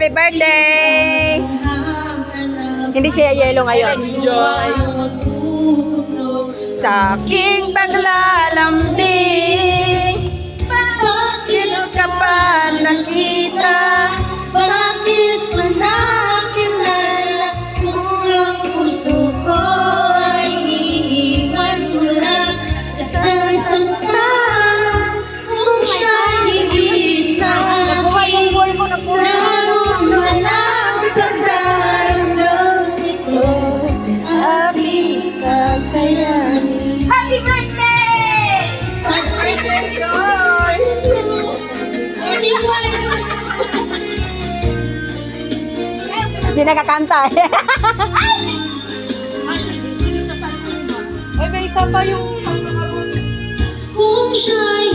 Happy birthday! Hindi siya yelo ngayon. Enjoy! Sa aking paglalambing, bakit ka pa nakita? Bakit pa nakilala kung ang puso ko ay iiwan mo lang at sa isang tao kung siya'y higit sa akin naroon man ang pagdaramdam ito aking kakayanin. Happy birthday! Happy birthday! Hindi nakakanta eh. Ay, may isa pa yung... Kung siya'y